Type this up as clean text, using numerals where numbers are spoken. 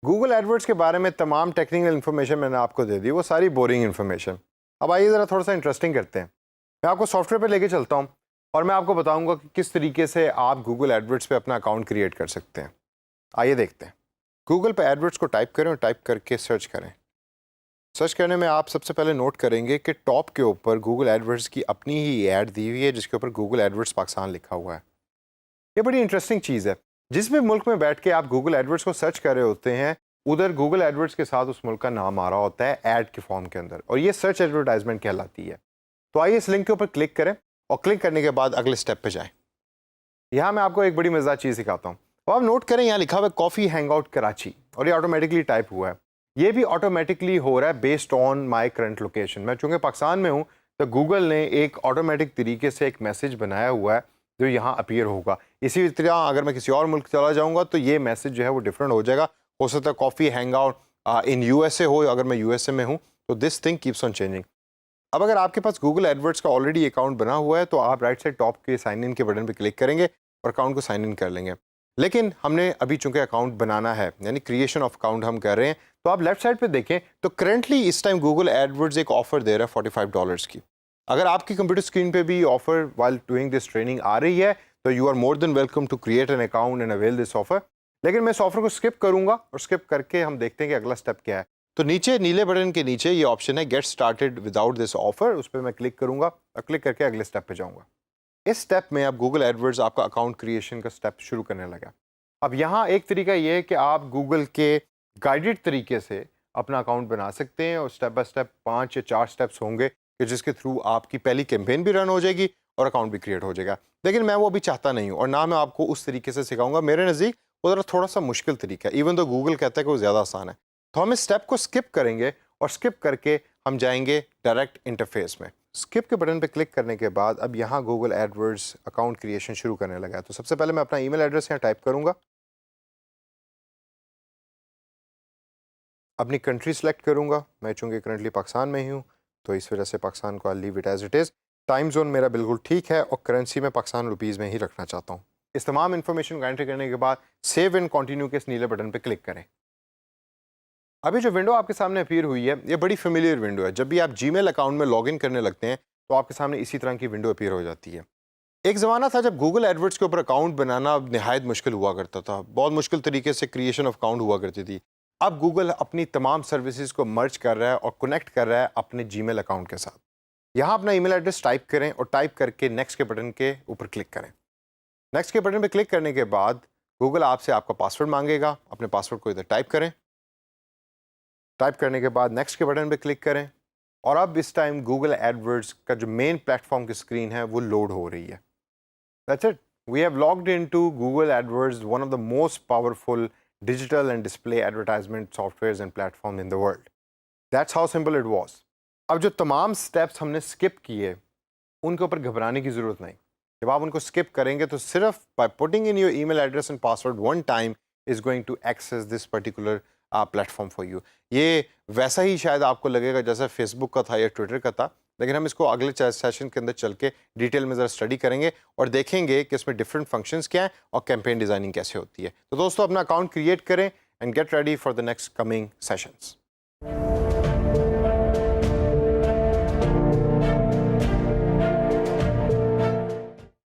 Google AdWords के बारे में तमाम टेक्निकल इन्फॉर्मेशन मैंने आपको दे दी, वो सारी बोरिंग इन्फॉर्मेशन। अब आइए ज़रा थोड़ा सा इंटरेस्टिंग करते हैं। मैं आपको सॉफ्टवेयर पे लेके चलता हूँ और मैं आपको बताऊंगा कि किस तरीके से आप गूगल एडवर्ड्स पे अपना अकाउंट क्रिएट कर सकते हैं। आइए देखते हैं। गूगल पे एडवर्ड्स को टाइप करें और टाइप करके सर्च करें। सर्च करने में आप सबसे पहले नोट करेंगे कि टॉप के ऊपर गूगल एडवर्ड्स की अपनी ही ऐड दी हुई है जिसके ऊपर गूगल एडवर्ड्स पाकिस्तान लिखा हुआ है। ये बड़ी इंटरेस्टिंग चीज़ है। जिस भी मुल्क में बैठ के आप गूगल एडवर्ड्स को सर्च कर रहे होते हैं, उधर गूगल एडवर्ड्स के साथ उस मुल्क का नाम आ रहा होता है ऐड के फॉर्म के अंदर, और ये सर्च एडवर्टाइजमेंट कहलाती है। तो आइए इस लिंक के ऊपर क्लिक करें और क्लिक करने के बाद अगले स्टेप पे जाएं। यहाँ मैं आपको एक बड़ी मज़ेदार चीज़ सिखाता हूँ। तो आप नोट करें, यहाँ लिखा हुआ है कॉफ़ी हैंगआउट कराची और ये ऑटोमेटिकली टाइप हुआ है। ये भी ऑटोमेटिकली हो रहा है based on my current location. मैं चूँकि पाकिस्तान में हूँ तो गूगल ने एक ऑटोमेटिक तरीके से एक मैसेज बनाया हुआ है जो यहाँ अपीयर होगा। इसी तरह अगर मैं किसी और मुल्क चला जाऊँगा तो ये मैसेज जो है वो डिफरेंट हो जाएगा। हो सकता है coffee hang out in USA हो, अगर मैं यूएसए में हूँ तो this thing keeps on changing. अब अगर आपके पास गूगल एडवर्ड्स का ऑलरेडी अकाउंट बना हुआ है तो आप राइट साइड टॉप के साइन इन के बटन पर क्लिक करेंगे और अकाउंट को साइन इन कर लेंगे। लेकिन हमने अभी चूंकि अकाउंट बनाना है, यानी क्रिएशन ऑफ अकाउंट हम कर रहे हैं, तो आप लेफ्ट साइड पे देखें तो करंटली इस टाइम गूगल एडवर्ड्स एक ऑफर दे रहा है $45 की। अगर आपकी कंप्यूटर स्क्रीन पे भी offer while doing this training आ रही है तो you are more than welcome to create an account and avail this offer. लेकिन मैं इस ऑफर को स्किप करूंगा और स्किप करके हम देखते हैं कि अगला स्टेप क्या है। तो नीचे नीले बटन के नीचे ये ऑप्शन है get started without this offer, उस पर मैं क्लिक करूंगा और क्लिक करके अगले स्टेप पे जाऊंगा। इस स्टेप में अब गूगल एडवर्ड्स आपका अकाउंट क्रिएशन का स्टेप शुरू करने लगा। अब यहाँ एक तरीका ये है कि आप गूगल के गाइडेड तरीके से अपना अकाउंट बना सकते हैं और स्टेप बाय स्टेप 5 या 4 स्टेप्स होंगे कि जिसके थ्रू आपकी पहली कैंपेन भी रन हो जाएगी और अकाउंट भी क्रिएट हो जाएगा। लेकिन मैं वो अभी चाहता नहीं हूँ और ना मैं आपको उस तरीके से सिखाऊंगा। मेरे नज़दीक वो ज़रा थोड़ा सा मुश्किल तरीका है, इवन तो गूगल कहता है कि वो ज़्यादा आसान है। तो हम इस स्टेप को स्किप करेंगे और स्किप करके हम जाएंगे डायरेक्ट इंटरफेस में। स्किप के बटन पे क्लिक करने के बाद अब यहाँ गूगल एडवर्ड्स अकाउंट क्रिएशन शुरू करने लगा है। तो सबसे पहले मैं अपना ईमेल एड्रेस यहाँ टाइप करूँगा, अपनी कंट्री सेलेक्ट करूँगा। मैं चूँकि करंटली पाकिस्तान में ही हूँ तो इस वजह से पाकिस्तान को I leave it as it is. Time zone मेरा बिल्कुल ठीक है और करेंसी में पाकिस्तान रुपीज़ में ही रखना चाहता हूँ। इस तमाम इन्फॉर्मेशन को एंटर करने के बाद सेव एंड कंटिन्यू के इस नीले बटन पर क्लिक करें। अभी जो विंडो आपके सामने अपीयर हुई है ये बड़ी फेमिलियर विंडो है। जब भी आप जीमेल अकाउंट में लॉगिन करने लगते हैं तो आपके सामने इसी तरह की विंडो अपीयर हो जाती है। एक ज़माना था जब गूगल एडवर्ड्स के ऊपर अकाउंट बनाना नहायत मुश्किल हुआ करता था, बहुत मुश्किल तरीके से क्रिएशन ऑफ अकाउंट हुआ करती थी। अब गूगल अपनी तमाम सर्विसेज को मर्ज कर रहा है और कनेक्ट कर रहा है अपने जीमेल अकाउंट के साथ। यहाँ अपना ईमेल एड्रेस टाइप करें और टाइप करके नेक्स्ट के बटन के ऊपर क्लिक करें। नेक्स्ट के बटन पर क्लिक करने के बाद गूगल आपसे आपका पासवर्ड मांगेगा। अपने पासवर्ड को इधर टाइप करें। टाइप करने के बाद नेक्स्ट के बटन पे क्लिक करें और अब इस टाइम गूगल एडवर्ड्स का जो मेन प्लेटफॉर्म की स्क्रीन है वो लोड हो रही है। That's it, we have logged into Google AdWords, one of the most powerful digital and display advertisement softwares and platform in the world. That's how simple it was. अब जो तमाम steps हमने skip किए उनके ऊपर घबराने की ज़रूरत नहीं। जब आप उनको स्किप करेंगे तो सिर्फ by putting in your email address and password one time is going to access this particular platform for you. ये वैसा ही शायद आपको लगेगा जैसा फेसबुक का था या ट्विटर का था, लेकिन हम इसको अगले सेशन के अंदर चल के डिटेल में ज़रा स्टडी करेंगे और देखेंगे कि इसमें डिफरेंट फंक्शंस क्या हैं और कैंपेन डिज़ाइनिंग कैसे होती है। तो दोस्तों अपना अकाउंट क्रिएट करें and get ready for the next coming sessions.